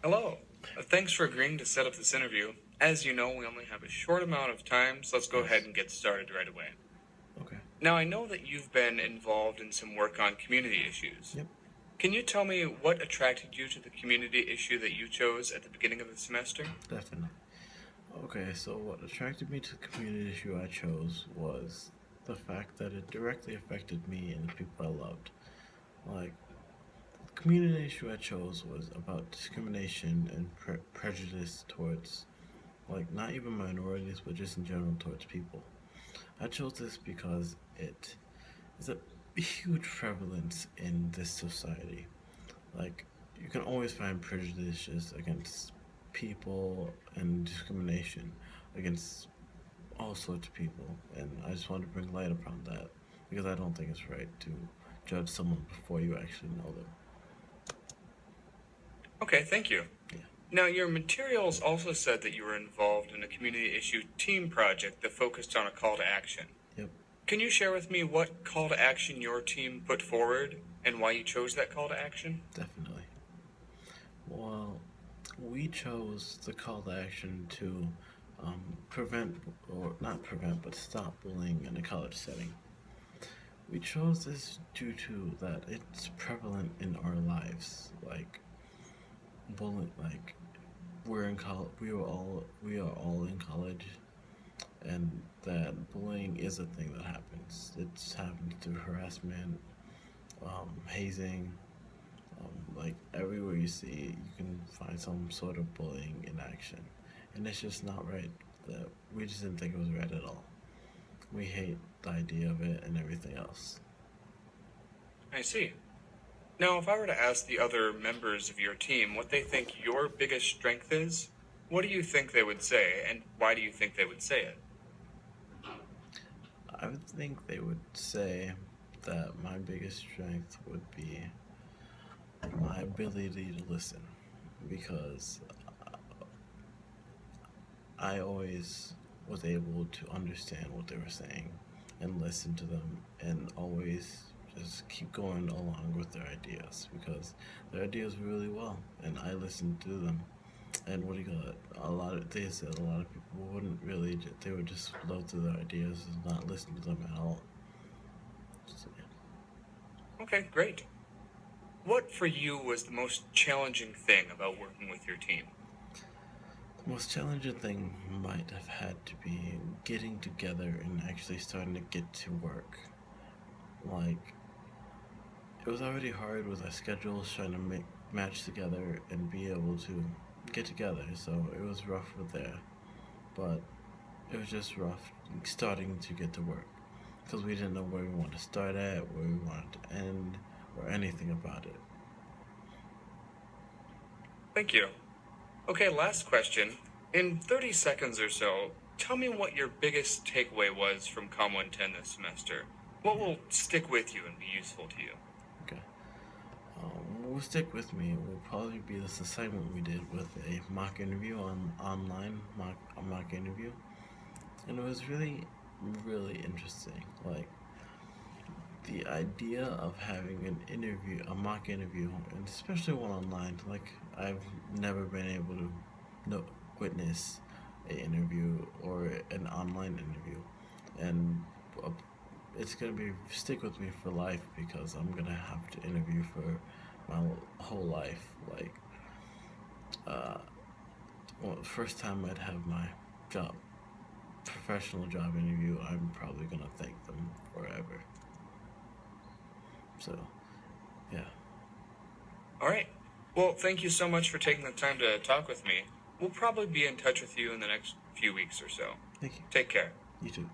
Hello. Thanks for agreeing to set up this interview. As you know, we only have a short amount of time, so let's go ahead Yes. and get started right away. Okay. Now, I know that you've been involved in some work on community issues. Yep. Can you tell me what attracted you to the community issue that you chose at the beginning of the semester? Definitely. Okay, so what attracted me to the community issue I chose was the fact that it directly affected me and the people I loved. Like, the community issue I chose was about discrimination and prejudice towards, like, not even minorities, but just in general towards people. I chose this because it is a huge prevalence in this society. Like, you can always find prejudices against people and discrimination against all sorts of people, and I just want to bring light upon that because I don't think it's right to judge someone before you actually know them. Okay, thank you. Yeah. Now, your materials also said that you were involved in a community issue team project that focused on a call to action. Yep. Can you share with me what call to action your team put forward and why you chose that call to action? Definitely. Well, we chose the call to action to prevent, or not prevent, but stop bullying in a college setting. We chose this due to that it's prevalent in our lives. Like bullying, like we're in college. We are all in college, and that bullying is a thing that happens. It's happened through harassment, hazing. Like everywhere you see, you can find some sort of bullying in action, and it's just not right. That we just didn't think it was right at all. We hate the idea of it and everything else. I see. Now, if I were to ask the other members of your team what they think your biggest strength is, what do you think they would say, and why do you think they would say it? I would think they would say that my biggest strength would be my ability to listen because I always was able to understand what they were saying and listen to them and always just keep going along with their ideas because their ideas were really well and I listened to them. And what do you call it? They said a lot of people wouldn't really, they would just flow through their ideas and not listen to them at all. So, yeah. Okay, great. What for you was the most challenging thing about working with your team? The most challenging thing might have had to be getting together and actually starting to get to work. Like, it was already hard with our schedules trying to make match together and be able to get together, so it was rough with there. But it was just rough starting to get to work because we didn't know where we wanted to start at, where we wanted to end, or anything about it. Thank you. Okay, last question. In 30 seconds or so, tell me what your biggest takeaway was from Com 110 this semester. What Yeah. will stick with you and be useful to you? Okay. Will stick with me. It will probably be this assignment we did with a mock interview on online mock interview, and it was really really interesting. Like the idea of having an interview, a mock interview, and especially one online. Like I've never been able to no, witness an interview or an online interview, and uh, it's gonna be stick with me for life because I'm gonna have to interview for my whole life. Like, uh, well, first time I'd have my job, professional job interview, I'm probably gonna thank them forever. So, yeah, All right. Well, thank you so much for taking the time to talk with me. We'll probably be in touch with you in the next few weeks or so. thank you. Take care. You too.